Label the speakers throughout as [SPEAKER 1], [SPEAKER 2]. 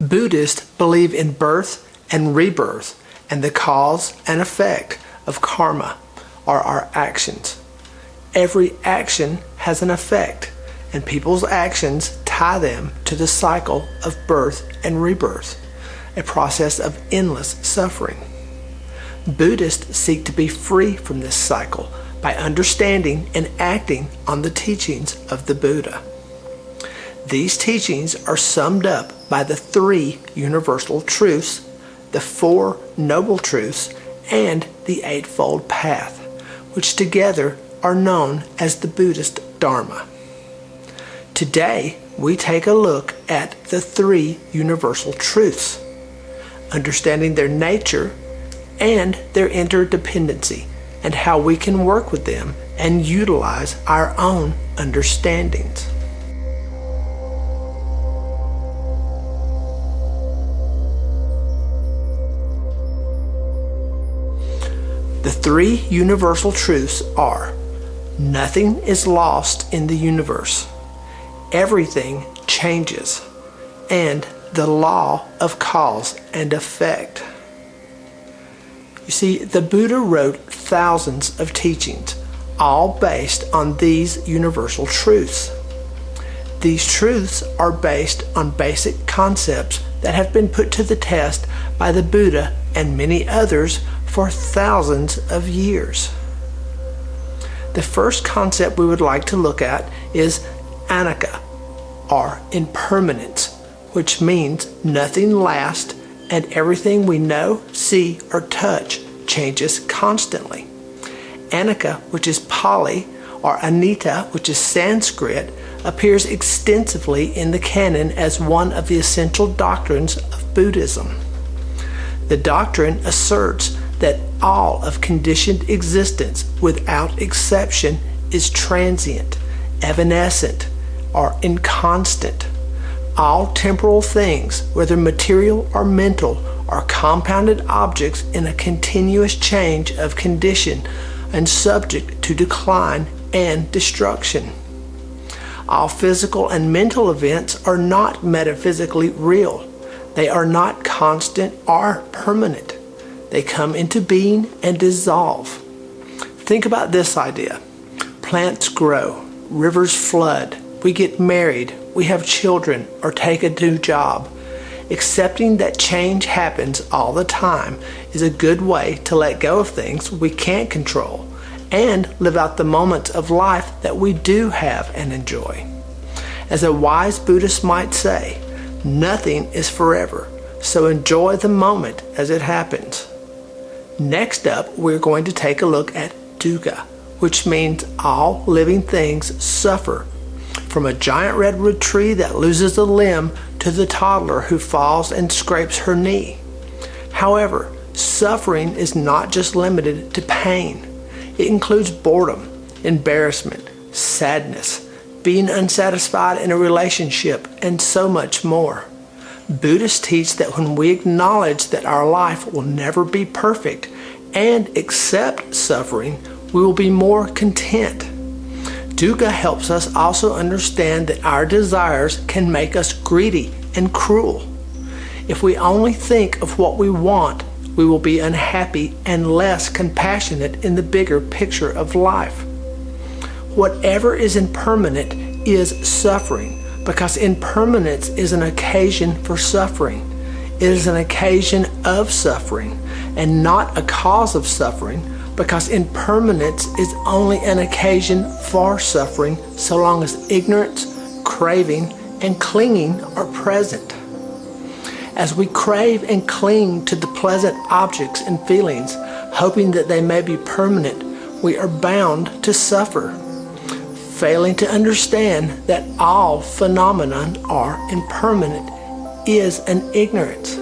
[SPEAKER 1] Buddhists believe in birth and rebirth and the cause and effect of karma, or our actions. Every action has an effect, and people's actions tie them to the cycle of birth and rebirth, a process of endless suffering. Buddhists seek to be free from this cycle by understanding and acting on the teachings of the Buddha. These teachings are summed up by the 3 universal truths, the 4 noble truths, and the Eightfold Path, which together are known as the Buddhist Dharma. Today, we take a look at the 3 universal truths, understanding their nature and their interdependency, and how we can work with them and utilize our own understandings. The 3 universal truths are: nothing is lost in the universe, everything changes, and the law of cause and effect. You see, the Buddha wrote thousands of teachings, all based on these universal truths. These truths are based on basic concepts that have been put to the test by the Buddha and many others for thousands of years. The first concept we would like to look at is annica, or impermanence, which means nothing lasts and everything we know, see, or touch changes constantly. Annicca, which is Pali, or anitya, which is Sanskrit, appears extensively in the canon as one of the essential doctrines of Buddhism. The doctrine asserts that all of conditioned existence, without exception, is transient, evanescent, or inconstant. All temporal things, whether material or mental, are compounded objects in a continuous change of condition and subject to decline and destruction. All physical and mental events are not metaphysically real. They are not constant or permanent. They come into being and dissolve. Think about this idea. Plants grow, rivers flood, we get married, we have children, or take a new job. Accepting that change happens all the time is a good way to let go of things we can't control and live out the moments of life that we do have and enjoy. As a wise Buddhist might say, nothing is forever, so enjoy the moment as it happens. Next up, we're going to take a look at dukkha, which means all living things suffer, from a giant redwood tree that loses a limb to the toddler who falls and scrapes her knee. However, suffering is not just limited to pain. It includes boredom, embarrassment, sadness, being unsatisfied in a relationship, and so much more. Buddhists teach that when we acknowledge that our life will never be perfect and accept suffering, we will be more content. Dukkha helps us also understand that our desires can make us greedy and cruel. If we only think of what we want, we will be unhappy and less compassionate in the bigger picture of life. Whatever is impermanent is suffering, because impermanence is an occasion for suffering. It is an occasion of suffering and not a cause of suffering, because impermanence is only an occasion for suffering so long as ignorance, craving, and clinging are present. As we crave and cling to the pleasant objects and feelings, hoping that they may be permanent, we are bound to suffer. Failing to understand that all phenomena are impermanent is an ignorance.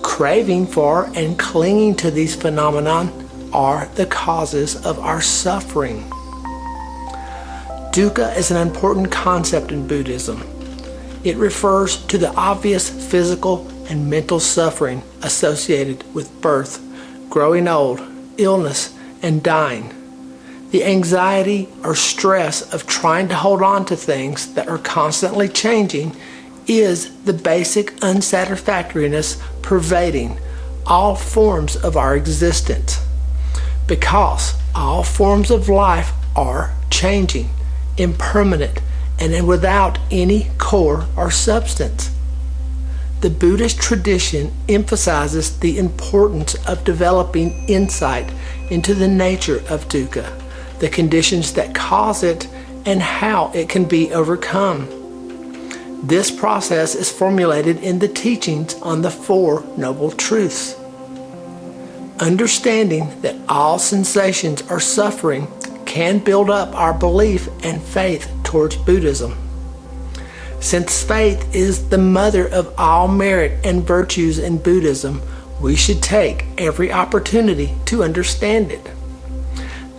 [SPEAKER 1] Craving for and clinging to these phenomena are the causes of our suffering. Dukkha is an important concept in Buddhism. It refers to the obvious physical and mental suffering associated with birth, growing old, illness, and dying. The anxiety or stress of trying to hold on to things that are constantly changing is the basic unsatisfactoriness pervading all forms of our existence, because all forms of life are changing, impermanent, and without any core or substance. The Buddhist tradition emphasizes the importance of developing insight into the nature of dukkha, the conditions that cause it, and how it can be overcome. This process is formulated in the teachings on the Four Noble Truths. Understanding that all sensations are suffering can build up our belief and faith towards Buddhism. Since faith is the mother of all merit and virtues in Buddhism, we should take every opportunity to understand it.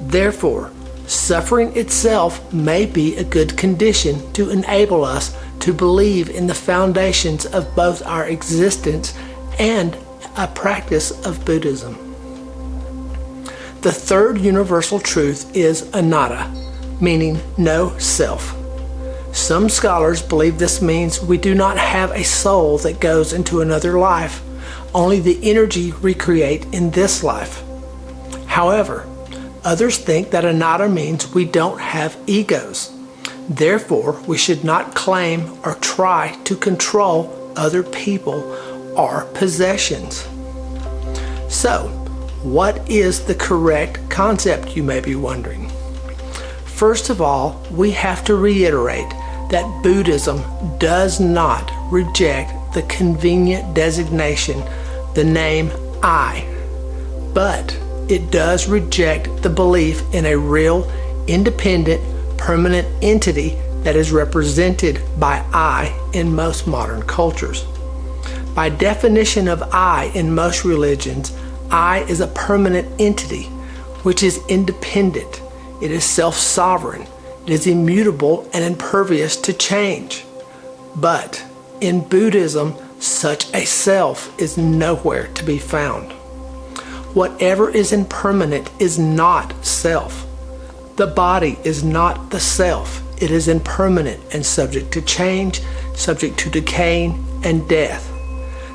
[SPEAKER 1] Therefore, suffering itself may be a good condition to enable us to believe in the foundations of both our existence and a practice of Buddhism. The third universal truth is anatta, meaning no self. Some scholars believe this means we do not have a soul that goes into another life, only the energy recreate in this life. However, others think that anatta means we don't have egos. Therefore, we should not claim or try to control other people or possessions. So, what is the correct concept, you may be wondering? First of all, we have to reiterate that Buddhism does not reject the convenient designation, the name I, but it does reject the belief in a real, independent, permanent entity that is represented by I in most modern cultures. By definition of I in most religions, I is a permanent entity, which is independent. It is self-sovereign. It is immutable and impervious to change. But in Buddhism, such a self is nowhere to be found. Whatever is impermanent is not self. The body is not the self. It is impermanent and subject to change, subject to decaying and death.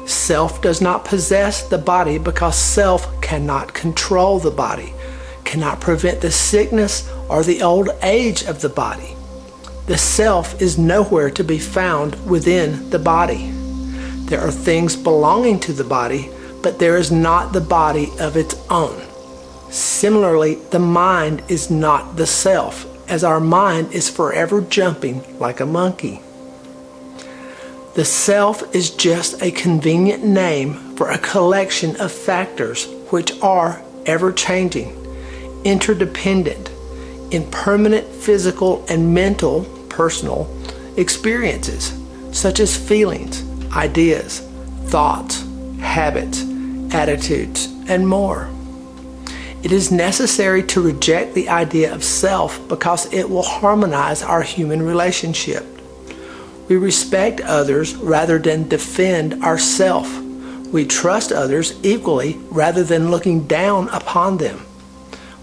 [SPEAKER 1] Self does not possess the body because self cannot control the body, cannot prevent the sickness or the old age of the body. The self is nowhere to be found within the body. There are things belonging to the body, but there is not the body of its own. Similarly, the mind is not the self, as our mind is forever jumping like a monkey. The self is just a convenient name for a collection of factors which are ever-changing, interdependent, impermanent physical and mental, personal experiences, such as feelings, ideas, thoughts, habits, attitudes, and more. It is necessary to reject the idea of self because it will harmonize our human relationship. We respect others rather than defend ourself. We trust others equally rather than looking down upon them.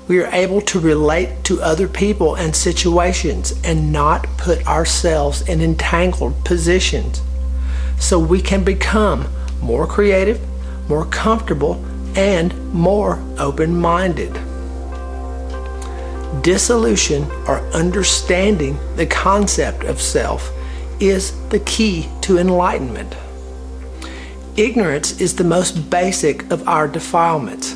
[SPEAKER 1] We are able to relate to other people and situations and not put ourselves in entangled positions, so we can become more creative, more comfortable, and more open-minded. Dissolution, or understanding the concept of self, is the key to enlightenment. Ignorance is the most basic of our defilements,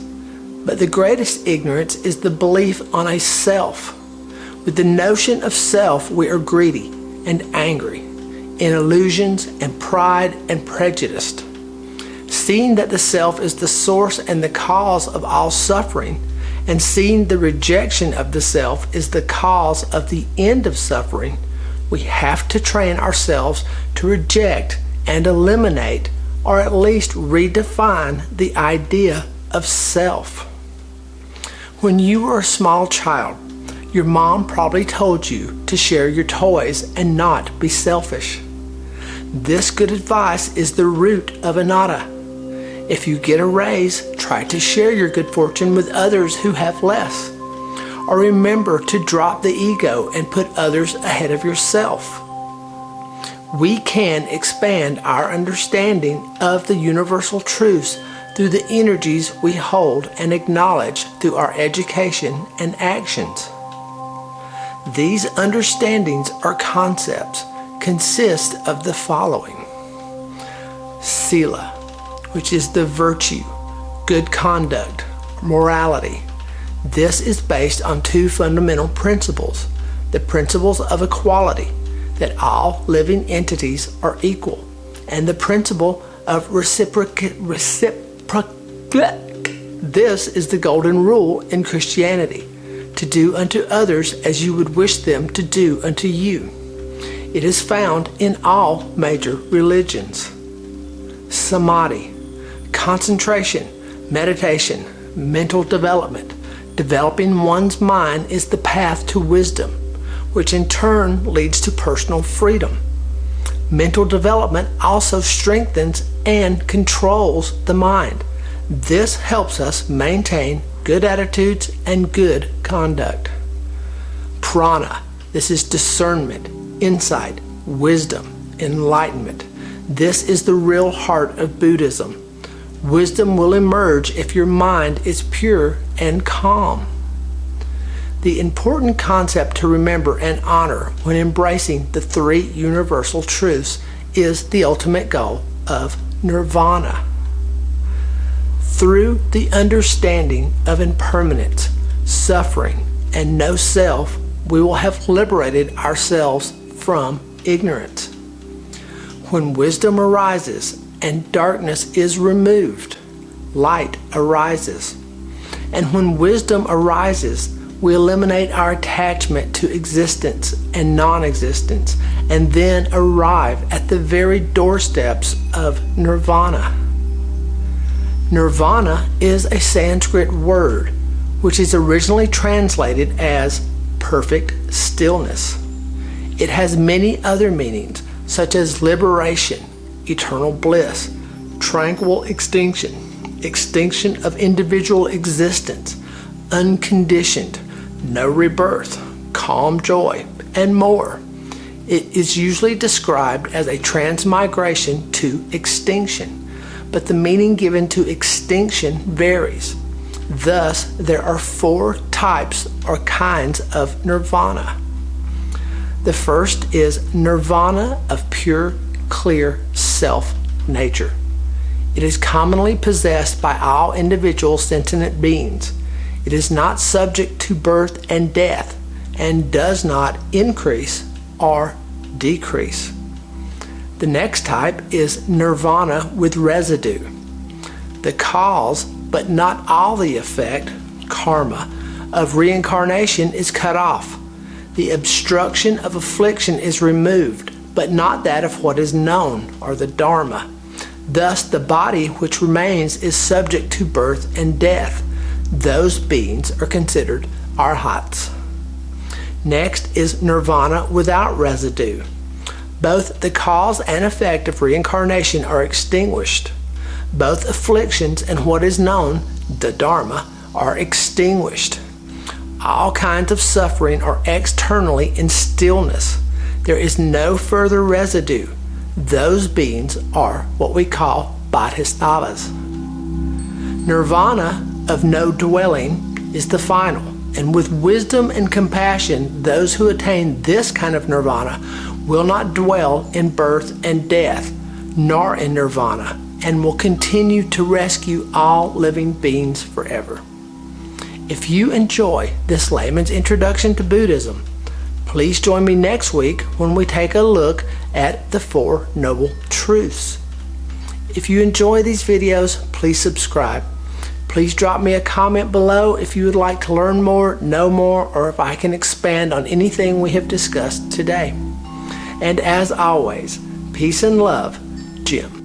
[SPEAKER 1] but the greatest ignorance is the belief on a self. With the notion of self, we are greedy and angry, in illusions and pride and prejudiced. Seeing that the self is the source and the cause of all suffering, and seeing the rejection of the self is the cause of the end of suffering, we have to train ourselves to reject and eliminate, or at least redefine, the idea of self. When you were a small child, your mom probably told you to share your toys and not be selfish. This good advice is the root of anatta. If you get a raise, try to share your good fortune with others who have less. Or remember to drop the ego and put others ahead of yourself. We can expand our understanding of the universal truths through the energies we hold and acknowledge through our education and actions. These understandings or concepts consist of the following. Sila, which is the virtue, good conduct, morality. This is based on two fundamental principles. The principles of equality, that all living entities are equal, and the principle of reciprocity. This is the golden rule in Christianity, to do unto others as you would wish them to do unto you. It is found in all major religions. Samadhi, concentration, meditation, mental development. Developing one's mind is the path to wisdom, which in turn leads to personal freedom. Mental development also strengthens and controls the mind. This helps us maintain good attitudes and good conduct. Prana, this is discernment, insight, wisdom, enlightenment. This is the real heart of Buddhism. Wisdom will emerge if your mind is pure and calm. The important concept to remember and honor when embracing the three universal truths is the ultimate goal of Nirvana. Through the understanding of impermanence, suffering, and no self, we will have liberated ourselves from ignorance. When wisdom arises and darkness is removed, light arises. And when wisdom arises, we eliminate our attachment to existence and non-existence, and then arrive at the very doorsteps of Nirvana. Nirvana is a Sanskrit word, which is originally translated as perfect stillness. It has many other meanings, such as liberation, eternal bliss, tranquil extinction, extinction of individual existence, unconditioned, no rebirth, calm joy, and more. It is usually described as a transmigration to extinction, but the meaning given to extinction varies. Thus, there are 4 types or kinds of nirvana. The first is nirvana of pure, clear self-nature. It is commonly possessed by all individual sentient beings. It is not subject to birth and death, and does not increase or decrease. The next type is nirvana with residue. The cause, but not all the effect, karma, of reincarnation is cut off. The obstruction of affliction is removed, but not that of what is known, or the dharma. Thus, the body which remains is subject to birth and death. Those beings are considered arhats. Next is nirvana without residue. Both the cause and effect of reincarnation are extinguished. Both afflictions and what is known, the dharma, are extinguished. All kinds of suffering are externally in stillness. There is no further residue. Those beings are what we call bodhisattvas. Nirvana of no dwelling is the final, and with wisdom and compassion, those who attain this kind of nirvana will not dwell in birth and death, nor in nirvana, and will continue to rescue all living beings forever. If you enjoy this layman's introduction to Buddhism, please join me next week when we take a look at the 4 Noble Truths. If you enjoy these videos, please subscribe. Please drop me a comment below if you would like to learn more, know more, or if I can expand on anything we have discussed today. And as always, peace and love, Jim.